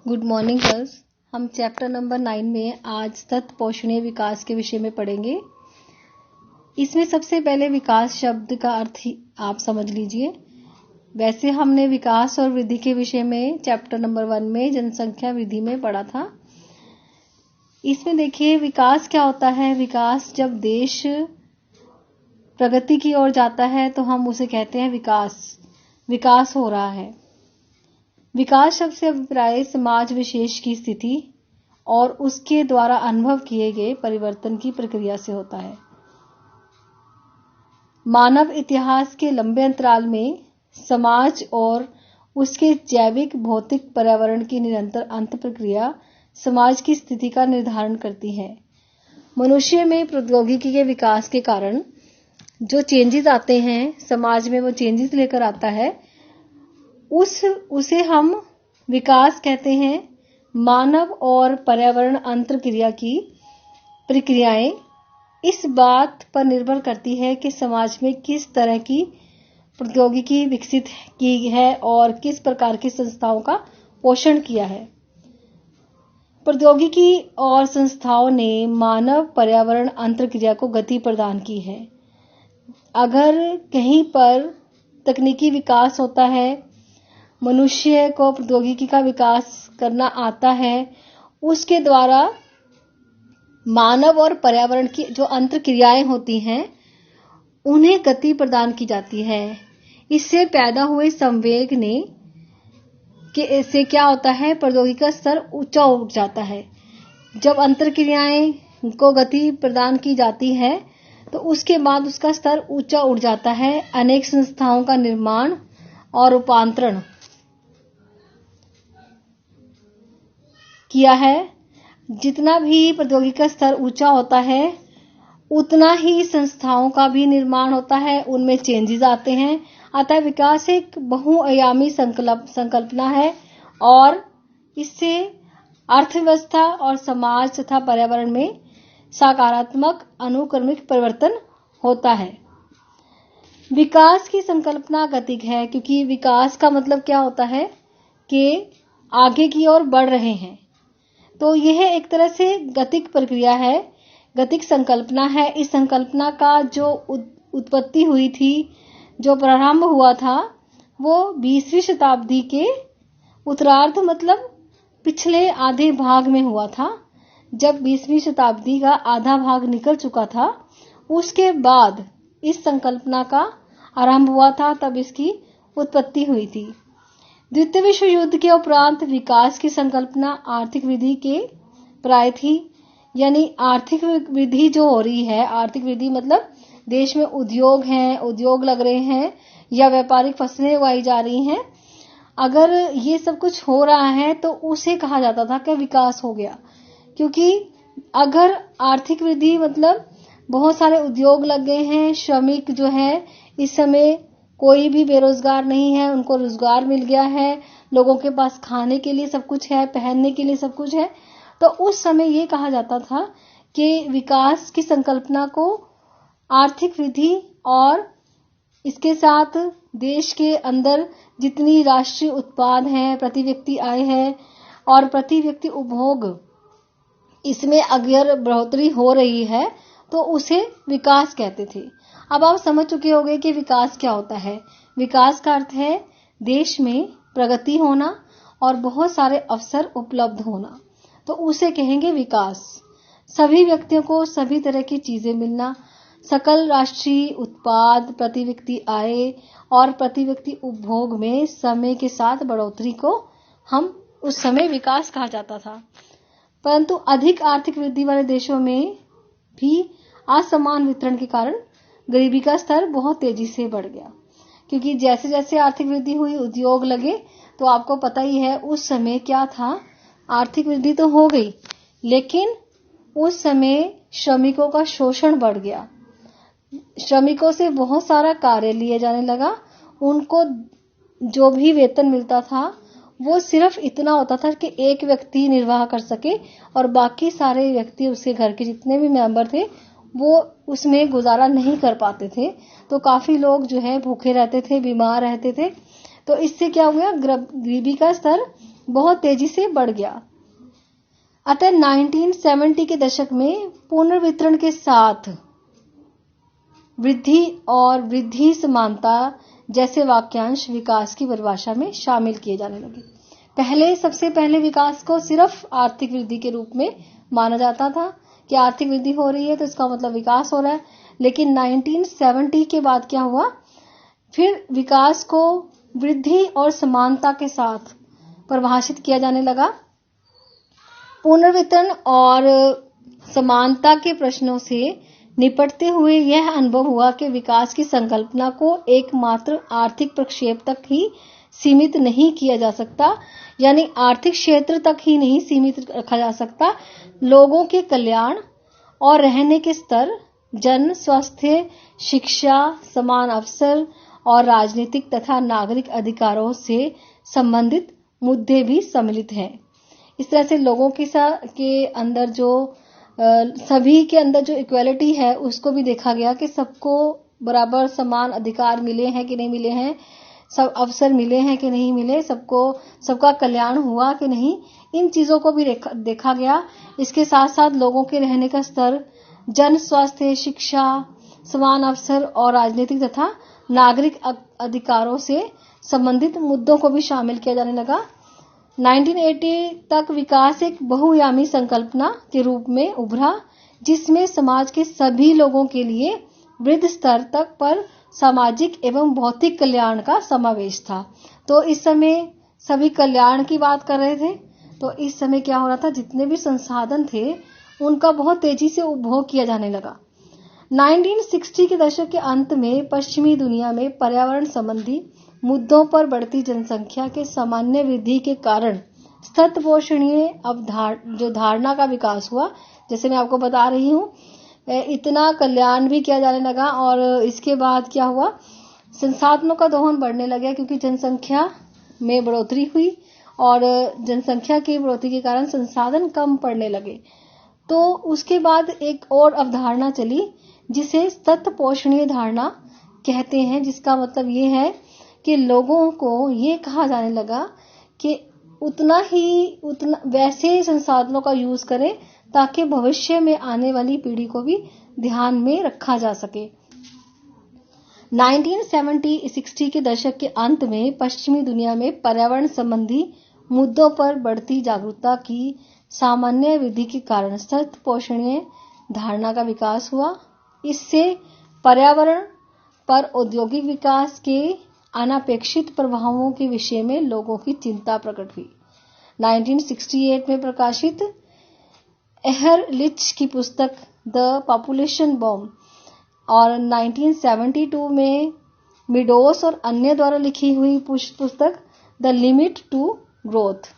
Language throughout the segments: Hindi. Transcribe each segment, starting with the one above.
Good morning girls. हम चैप्टर नंबर 9 में आज तत् पोषणीय विकास के विषय में पढ़ेंगे। इसमें सबसे पहले विकास शब्द का अर्थ ही आप समझ लीजिए। वैसे हमने विकास और वृद्धि के विषय में चैप्टर नंबर 1 में जनसंख्या वृद्धि में पढ़ा था। इसमें देखिए विकास क्या होता है। विकास जब देश प्रगति की ओर जाता है तो हम उसे कहते हैं विकास हो रहा है। विकास शब्द से अभिप्राय समाज विशेष की स्थिति और उसके द्वारा अनुभव किए गए परिवर्तन की प्रक्रिया से होता है। मानव इतिहास के लंबे अंतराल में समाज और उसके जैविक भौतिक पर्यावरण की निरंतर अंत प्रक्रिया समाज की स्थिति का निर्धारण करती है। मनुष्य में प्रौद्योगिकी के विकास के कारण जो चेंजेस आते हैं, समाज में वो चेंजेस लेकर आता है, उसे हम विकास कहते हैं। मानव और पर्यावरण अंतर क्रिया की प्रक्रियाएं इस बात पर निर्भर करती है कि समाज में किस तरह की प्रौद्योगिकी विकसित की है और किस प्रकार की संस्थाओं का पोषण किया है। प्रौद्योगिकी और संस्थाओं ने मानव पर्यावरण अंतर क्रिया को गति प्रदान की है। अगर कहीं पर तकनीकी विकास होता है, मनुष्य को प्रौद्योगिकी का विकास करना आता है, उसके द्वारा मानव और पर्यावरण की जो अंतर क्रियाएं होती हैं उन्हें गति प्रदान की जाती है। इससे पैदा हुए संवेग से क्या होता है, प्रौद्योगिकी का स्तर ऊंचा उठ जाता है। जब अंतर क्रियाएं को गति प्रदान की जाती है तो उसके बाद उसका स्तर ऊंचा उठ जाता है। अनेक संस्थाओं का निर्माण और रूपांतरण किया है। जितना भी प्रौद्योगिकी का स्तर ऊंचा होता है उतना ही संस्थाओं का भी निर्माण होता है, उनमें चेंजेस आते हैं। अतः विकास एक बहुआयामी संकल्पना है और इससे अर्थव्यवस्था और समाज तथा पर्यावरण में सकारात्मक अनुक्रमिक परिवर्तन होता है। विकास की संकल्पना गतिक है क्योंकि विकास का मतलब क्या होता है कि आगे की ओर बढ़ रहे हैं। तो यह एक तरह से गतिक प्रक्रिया है, गतिक संकल्पना है। इस संकल्पना का जो उत्पत्ति हुई थी, जो प्रारंभ हुआ था, वो 20वीं शताब्दी के उत्तरार्ध मतलब पिछले आधे भाग में हुआ था। जब 20वीं शताब्दी का आधा भाग निकल चुका था, उसके बाद इस संकल्पना का आरंभ हुआ था, तब इसकी उत्पत्ति हुई थी। द्वितीय विश्व युद्ध के उपरांत विकास की संकल्पना आर्थिक वृद्धि के प्राय थी। यानी आर्थिक वृद्धि जो हो रही है, आर्थिक वृद्धि मतलब देश में उद्योग हैं, उद्योग लग रहे हैं या व्यापारिक फसलें उगाई जा रही हैं। अगर ये सब कुछ हो रहा है तो उसे कहा जाता था कि विकास हो गया। क्योंकि अगर आर्थिक वृद्धि मतलब बहुत सारे उद्योग लग गए हैं, श्रमिक जो है इस समय कोई भी बेरोजगार नहीं है, उनको रोजगार मिल गया है, लोगों के पास खाने के लिए सब कुछ है, पहनने के लिए सब कुछ है, तो उस समय ये कहा जाता था कि विकास की संकल्पना को आर्थिक वृद्धि और इसके साथ देश के अंदर जितनी राष्ट्रीय उत्पाद है, प्रति व्यक्ति आय है और प्रति व्यक्ति उपभोग, इसमें अगर बढ़ोतरी हो रही है तो उसे विकास कहते थे। अब आप समझ चुके होंगे कि विकास क्या होता है। विकास का अर्थ है देश में प्रगति होना और बहुत सारे अवसर उपलब्ध होना, तो उसे कहेंगे विकास। सभी व्यक्तियों को सभी तरह की चीजें मिलना, सकल राष्ट्रीय उत्पाद, प्रति व्यक्ति आय और प्रति व्यक्ति उपभोग में समय के साथ बढ़ोतरी को हम उस समय विकास कहा जाता था। परंतु अधिक आर्थिक वृद्धि वाले देशों में भी असमान वितरण के कारण गरीबी का स्तर बहुत तेजी से बढ़ गया। क्योंकि जैसे जैसे आर्थिक वृद्धि हुई, उद्योग लगे, तो आपको पता ही है उस समय क्या था, आर्थिक वृद्धि तो हो गई लेकिन उस समय श्रमिकों का शोषण बढ़ गया। श्रमिकों से बहुत सारा कार्य लिए जाने लगा। उनको जो भी वेतन मिलता था वो सिर्फ इतना होता था कि एक व्यक्ति निर्वाह कर सके और बाकी सारे व्यक्ति, उसके घर के जितने भी मेंबर थे, वो उसमें गुजारा नहीं कर पाते थे। तो काफी लोग जो है भूखे रहते थे, बीमार रहते थे। तो इससे क्या हुआ, गरीबी का स्तर बहुत तेजी से बढ़ गया। अतः 1970 के दशक में पुनर्वितरण के साथ वृद्धि और वृद्धि समानता जैसे वाक्यांश विकास की परिभाषा में शामिल किए जाने लगे। सबसे पहले विकास को सिर्फ आर्थिक वृद्धि के रूप में माना जाता था कि आर्थिक वृद्धि हो रही है तो इसका मतलब विकास हो रहा है। लेकिन 1970 के बाद क्या हुआ, फिर विकास को वृद्धि और समानता के साथ परिभाषित किया जाने लगा। पुनर्वितरण और समानता के प्रश्नों से निपटते हुए यह अनुभव हुआ कि विकास की संकल्पना को एकमात्र आर्थिक प्रक्षेप तक ही सीमित नहीं किया जा सकता, यानी आर्थिक क्षेत्र तक ही नहीं सीमित रखा जा सकता। लोगों के कल्याण और रहने के स्तर, जन स्वास्थ्य, शिक्षा, समान अवसर और राजनीतिक तथा नागरिक अधिकारों से संबंधित मुद्दे भी सम्मिलित हैं। इस तरह से लोगों के अंदर जो सभी के अंदर जो इक्वालिटी है उसको भी देखा गया कि सबको बराबर समान अधिकार मिले हैं कि नहीं मिले हैं, सब अवसर मिले हैं कि नहीं मिले, सबका कल्याण हुआ कि नहीं, इन चीजों को भी देखा गया। इसके साथ साथ लोगों के रहने का स्तर, जन स्वास्थ्य, शिक्षा, समान अवसर और राजनीतिक तथा नागरिक अधिकारों से संबंधित मुद्दों को भी शामिल किया जाने लगा। 1980 तक विकास एक बहुआयामी संकल्पना के रूप में उभरा, जिसमें समाज के सभी लोगों के लिए वृद्ध स्तर तक पर सामाजिक एवं भौतिक कल्याण का समावेश था। तो इस समय सभी कल्याण की बात कर रहे थे। तो इस समय क्या हो रहा था, जितने भी संसाधन थे उनका बहुत तेजी से उपभोग किया जाने लगा। 1960 के दशक के अंत में पश्चिमी दुनिया में पर्यावरण संबंधी मुद्दों पर बढ़ती जनसंख्या के सामान्य वृद्धि के कारण सतत पोषणीय जो धारणा का विकास हुआ, जैसे मैं आपको बता रही हूँ, इतना कल्याण भी किया जाने लगा। और इसके बाद क्या हुआ, संसाधनों का दोहन बढ़ने लगा क्योंकि जनसंख्या में बढ़ोतरी हुई और जनसंख्या की बढ़ोतरी के कारण संसाधन कम पड़ने लगे। तो उसके बाद एक और अवधारणा चली जिसे सतत पोषणीय धारणा कहते हैं, जिसका मतलब ये है कि लोगों को ये कहा जाने लगा कि उतना वैसे संसाधनों का यूज करें ताकि भविष्य में आने वाली पीढ़ी को भी ध्यान में रखा जा सके। 1960 के दशक के अंत में पश्चिमी दुनिया में पर्यावरण संबंधी मुद्दों पर बढ़ती जागरूकता की सामान्य वृद्धि के कारण सतत पोषणीय धारणा का विकास हुआ। इससे पर्यावरण पर औद्योगिक विकास के अनपेक्षित प्रभावों के विषय में लोगों की चिंता प्रकट हुई। 1968 में प्रकाशित एहरलिच की पुस्तक द पॉपुलेशन बॉम्ब और 1972 में मिडोस और अन्य द्वारा लिखी हुई पुस्तक द लिमिट टू ग्रोथ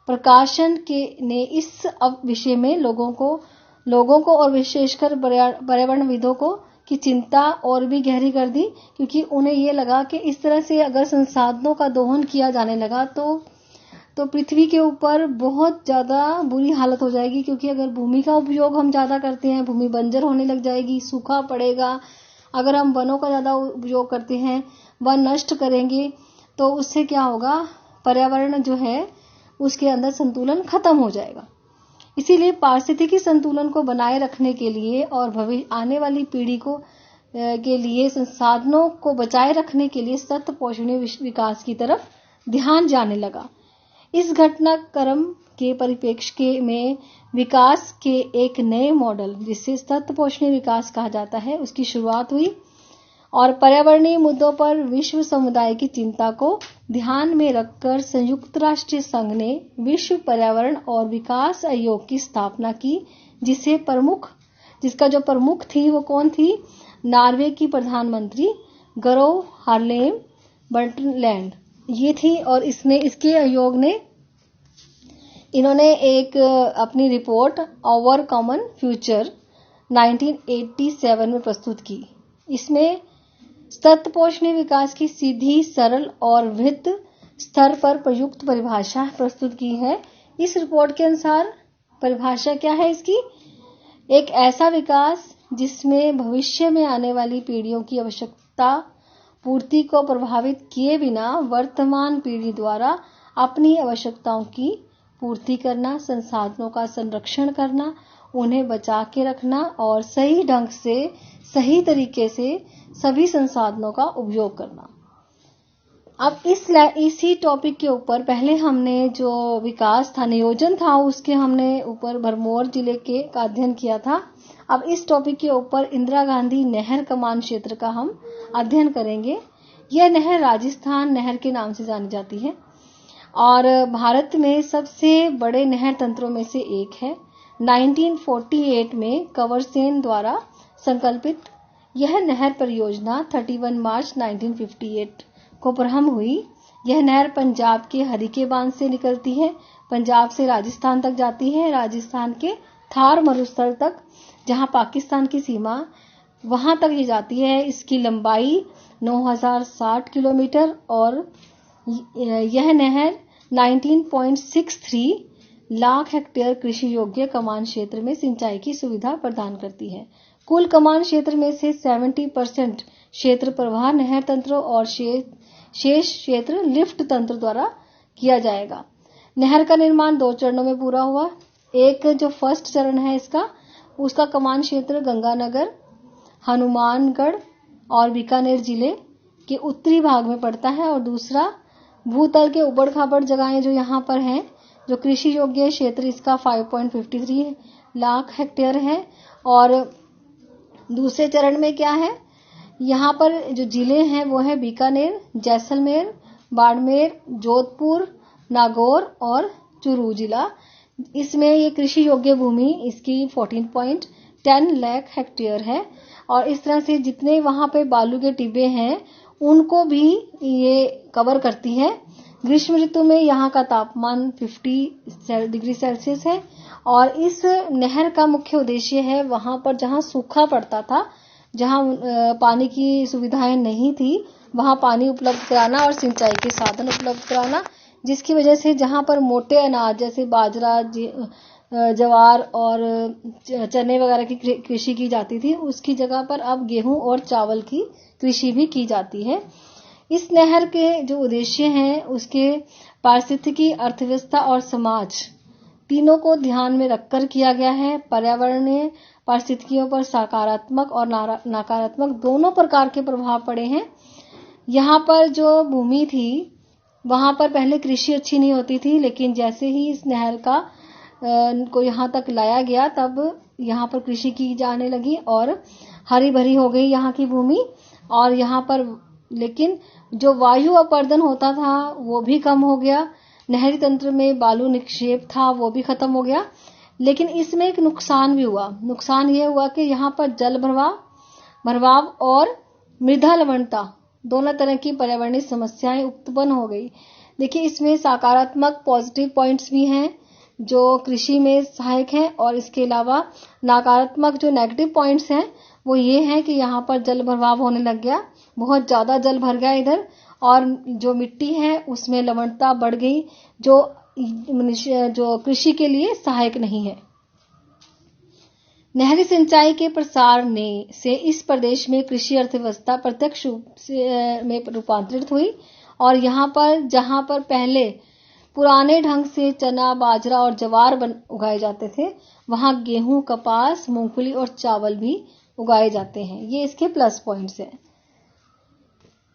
प्रकाशन ने इस विषय में लोगों को और विशेषकर पर्यावरणविदों को की चिंता और भी गहरी कर दी, क्योंकि उन्हें ये लगा कि इस तरह से अगर संसाधनों का दोहन किया जाने लगा तो पृथ्वी के ऊपर बहुत ज्यादा बुरी हालत हो जाएगी। क्योंकि अगर भूमि का उपयोग हम ज्यादा करते हैं, भूमि बंजर होने लग जाएगी, सूखा पड़ेगा। अगर हम वनों का ज्यादा उपयोग करते हैं, वन नष्ट करेंगे, तो उससे क्या होगा, पर्यावरण जो है उसके अंदर संतुलन खत्म हो जाएगा। इसीलिए पारिस्थितिकी संतुलन को बनाए रखने के लिए और आने वाली पीढ़ी के लिए संसाधनों को बचाए रखने के लिए सतत पोषणीय विकास की तरफ ध्यान जाने लगा। इस घटनाक्रम के परिप्रेक्ष्य में विकास के एक नए मॉडल, जिसे सतत पोषणीय विकास कहा जाता है, उसकी शुरुआत हुई और पर्यावरणीय मुद्दों पर विश्व समुदाय की चिंता को ध्यान में रखकर संयुक्त राष्ट्र संघ ने विश्व पर्यावरण और विकास आयोग की स्थापना की, जिसका जो प्रमुख थी वो कौन थी, नॉर्वे की प्रधानमंत्री गरो हार्लेम बर्टलैंड ये थी। और इसके आयोग ने इन्होंने एक अपनी रिपोर्ट आवर कॉमन फ्यूचर 1987 में प्रस्तुत की। इसमें सतत पोषणीय विकास की सीधी, सरल और वृहत स्तर पर प्रयुक्त परिभाषा प्रस्तुत की है। इस रिपोर्ट के अनुसार परिभाषा क्या है इसकी, एक ऐसा विकास जिसमें भविष्य में आने वाली पीढ़ियों की आवश्यकता पूर्ति को प्रभावित किए बिना वर्तमान पीढ़ी द्वारा अपनी आवश्यकताओं की पूर्ति करना, संसाधनों का संरक्षण करना, उन्हें बचा के रखना और सही ढंग से, सही तरीके से सभी संसाधनों का उपयोग करना। अब इसी टॉपिक के ऊपर पहले हमने जो विकास था, नियोजन था, उसके हमने ऊपर भरमौर जिले का अध्ययन किया था। अब इस टॉपिक के ऊपर इंदिरा गांधी नहर कमान क्षेत्र का हम अध्ययन करेंगे। यह नहर राजस्थान नहर के नाम से जानी जाती है और भारत में सबसे बड़े नहर तंत्रों में से एक है। 1948 में कंवर सेन द्वारा संकल्पित यह नहर परियोजना 31 मार्च 1958 को प्रारंभ हुई। यह नहर पंजाब के हरिके बांध से निकलती है, पंजाब से राजस्थान तक जाती है, राजस्थान के थार मरुस्थल तक, जहां पाकिस्तान की सीमा, वहां तक ये जाती है। इसकी लंबाई 9060 किलोमीटर और यह नहर 19.63 लाख हेक्टेयर कृषि योग्य कमान क्षेत्र में सिंचाई की सुविधा प्रदान करती है। कुल कमान क्षेत्र में से 70% क्षेत्र प्रवाह नहर तंत्रों और शेष क्षेत्र लिफ्ट तंत्र द्वारा किया जाएगा। नहर का निर्माण 2 चरणों में पूरा हुआ। एक जो फर्स्ट चरण है उसका कमान क्षेत्र गंगानगर, हनुमानगढ़ और बीकानेर जिले के उत्तरी भाग में पड़ता है और दूसरा भूतल के उबड़ खाबड़ जगहें जो यहाँ पर हैं, जो कृषि योग्य क्षेत्र, इसका 5.53 लाख हेक्टेयर है। और दूसरे चरण में क्या है, यहाँ पर जो जिले हैं वो है बीकानेर, जैसलमेर, बाड़मेर, जोधपुर, नागौर और चूरू जिला। इसमें ये कृषि योग्य भूमि इसकी 14.10 लाख हेक्टेयर है और इस तरह से जितने वहां पे बालू के टिब्बे हैं उनको भी ये कवर करती है। ग्रीष्म ऋतु में यहाँ का तापमान 50 डिग्री सेल्सियस है और इस नहर का मुख्य उद्देश्य है वहां पर जहां सूखा पड़ता था, जहां पानी की सुविधाएं नहीं थी, वहां पानी उपलब्ध कराना और सिंचाई के साधन उपलब्ध कराना, जिसकी वजह से जहां पर मोटे अनाज जैसे बाजरा, जवार और चने वगैरह की कृषि की जाती थी, उसकी जगह पर अब गेहूं और चावल की कृषि भी की जाती है। इस नहर के जो उद्देश्य हैं उसके पारिस्थितिकी, अर्थव्यवस्था और समाज तीनों को ध्यान में रखकर किया गया है। पर्यावरणीय परिस्थितियों पर सकारात्मक और नकारात्मक दोनों प्रकार के प्रभाव पड़े हैं। यहाँ पर जो भूमि थी वहां पर पहले कृषि अच्छी नहीं होती थी, लेकिन जैसे ही इस नहर का को यहाँ तक लाया गया तब यहाँ पर कृषि की जाने लगी और हरी भरी हो गई यहाँ की भूमि। और यहाँ पर लेकिन जो वायु अपरदन होता था वो भी कम हो गया, नहरी तंत्र में बालू निक्षेप था वो भी खत्म हो गया। लेकिन इसमें एक नुकसान भी हुआ। नुकसान ये हुआ कि यहाँ पर जल भरवाव और मृदा लवणता दोनों तरह की पर्यावरणीय समस्याएं उत्पन्न हो गई। देखिए, इसमें सकारात्मक पॉजिटिव पॉइंट्स भी हैं जो कृषि में सहायक हैं और इसके अलावा नकारात्मक जो नेगेटिव पॉइंट्स हैं वो ये हैं कि यहाँ पर जल भराव होने लग गया, बहुत ज्यादा जल भर गया इधर और जो मिट्टी है उसमें लवणता बढ़ गई जो कृषि के लिए सहायक नहीं है। नहरी सिंचाई के प्रसार से इस प्रदेश में कृषि अर्थव्यवस्था प्रत्यक्ष में रूपांतरित हुई और यहाँ पर जहाँ पर पहले पुराने ढंग से चना, बाजरा और जवार उगाए जाते थे, वहां गेहूं, कपास, मूंगफली और चावल भी उगाए जाते हैं। ये इसके प्लस पॉइंट्स हैं।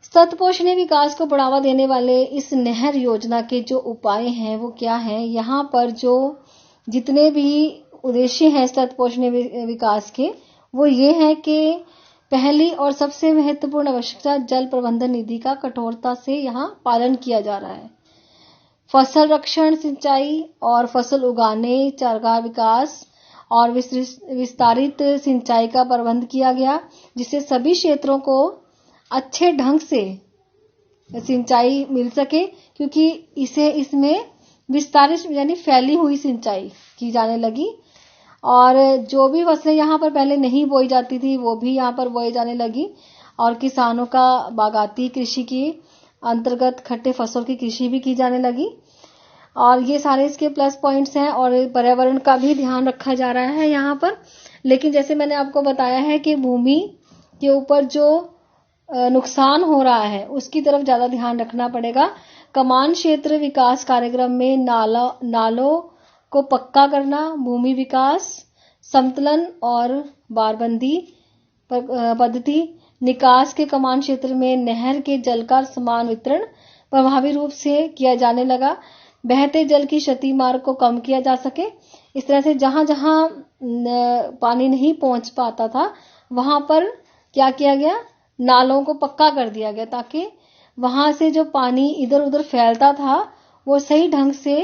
सतपोषणीय विकास को बढ़ावा देने वाले इस नहर योजना के जो उपाय हैं वो क्या हैं? यहाँ पर जो जितने भी उद्देश्य हैं सतपोषणीय विकास के वो ये है कि पहली और सबसे महत्वपूर्ण आवश्यकता जल प्रबंधन निधि का कठोरता से यहाँ पालन किया जा रहा है। फसल रक्षण, सिंचाई और फसल उगाने, चारागाह विकास और विस्तारित सिंचाई का प्रबंध किया गया, जिससे सभी क्षेत्रों को अच्छे ढंग से सिंचाई मिल सके, क्योंकि इसमें विस्तारित यानी फैली हुई सिंचाई की जाने लगी और जो भी फसलें यहाँ पर पहले नहीं बोई जाती थी वो भी यहाँ पर बोई जाने लगी और किसानों का बागाती कृषि की अंतर्गत खट्टे फसलों की कृषि भी की जाने लगी और ये सारे इसके प्लस पॉइंट्स हैं। और पर्यावरण का भी ध्यान रखा जा रहा है यहाँ पर। लेकिन जैसे मैंने आपको बताया है कि भूमि के ऊपर जो नुकसान हो रहा है उसकी तरफ ज्यादा ध्यान रखना पड़ेगा। कमान क्षेत्र विकास कार्यक्रम में नालों को पक्का करना, भूमि विकास, समतलन और बारबंदी पद्धति, निकास के कमान क्षेत्र में नहर के जल का समान वितरण प्रभावी रूप से किया जाने लगा। बहते जल की क्षति मार्ग को कम किया जा सके। इस तरह से जहां जहां पानी नहीं पहुंच पाता था वहां पर क्या किया गया, नालों को पक्का कर दिया गया ताकि वहां से जो पानी इधर उधर फैलता था वो सही ढंग से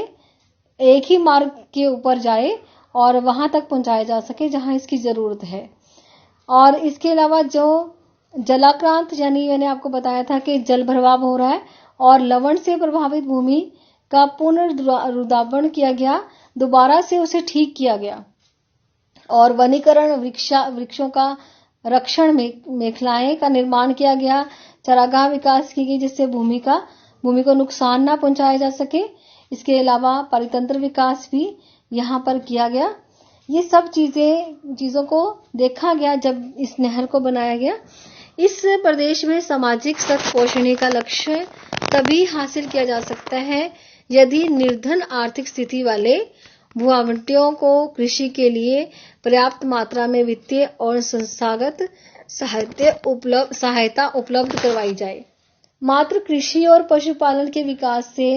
एक ही मार्ग के ऊपर जाए और वहां तक पहुंचाया जा सके जहां इसकी जरूरत है। और इसके अलावा जो जलाक्रांत यानी मैंने आपको बताया था कि जल भराव हो रहा है और लवण से प्रभावित भूमि का पुनर्रुदापण किया गया, दोबारा से उसे ठीक किया गया। और वनीकरण, वृक्षों का रक्षण, मेखलाएं का निर्माण किया गया, चारागाह विकास की गई जिससे भूमि को नुकसान ना पहुंचाया जा सके। इसके अलावा परितंत्र विकास भी यहाँ पर किया गया। ये सब चीजों को देखा गया जब इस नहर को बनाया गया। इस प्रदेश में सामाजिक सत पोषण का लक्ष्य तभी हासिल किया जा सकता है यदि निर्धन आर्थिक स्थिति वाले भू-आवंटियों को कृषि के लिए पर्याप्त मात्रा में वित्तीय और संस्थागत सहायता उपलब्ध करवाई जाए। मात्र कृषि और पशुपालन के विकास से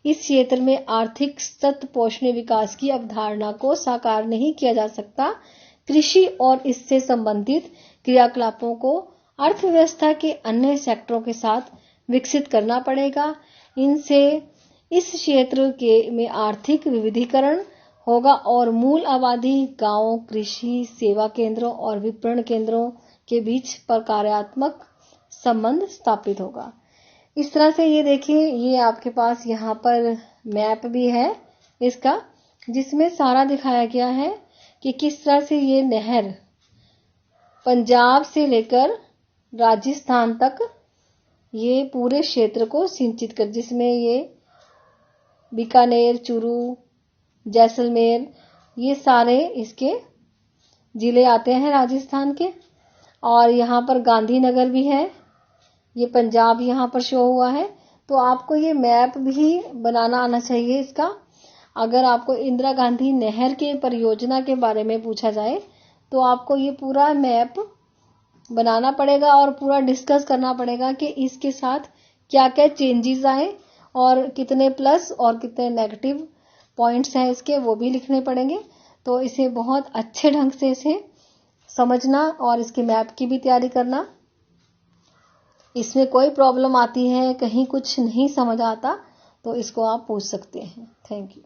इस क्षेत्र में आर्थिक सत पोषण विकास की अवधारणा को साकार नहीं किया जा सकता। कृषि और इससे संबंधित क्रियाकलापों को अर्थव्यवस्था के अन्य सेक्टरों के साथ विकसित करना पड़ेगा। इनसे इस क्षेत्र में आर्थिक विविधीकरण होगा और मूल आबादी, गांवों, कृषि सेवा केंद्रों और विपणन केंद्रों के बीच प्रकार्यात्मक संबंध स्थापित होगा। इस तरह से ये देखिए, ये आपके पास यहाँ पर मैप भी है इसका, जिसमें सारा दिखाया गया है कि किस तरह से ये नहर पंजाब से लेकर राजस्थान तक ये पूरे क्षेत्र को सिंचित कर, जिसमें ये बीकानेर, चूरू, जैसलमेर, ये सारे इसके जिले आते हैं राजस्थान के। और यहाँ पर गांधीनगर भी है, ये पंजाब यहाँ पर शो हुआ है। तो आपको ये मैप भी बनाना आना चाहिए इसका। अगर आपको इंदिरा गांधी नहर के परियोजना के बारे में पूछा जाए तो आपको ये पूरा मैप बनाना पड़ेगा और पूरा डिस्कस करना पड़ेगा कि इसके साथ क्या क्या चेंजेस आए और कितने प्लस और कितने नेगेटिव पॉइंट्स हैं इसके, वो भी लिखने पड़ेंगे। तो इसे बहुत अच्छे ढंग से इसे समझना और इसके मैप की भी तैयारी करना। इसमें कोई प्रॉब्लम आती है, कहीं कुछ नहीं समझ आता, तो इसको आप पूछ सकते हैं। Thank you.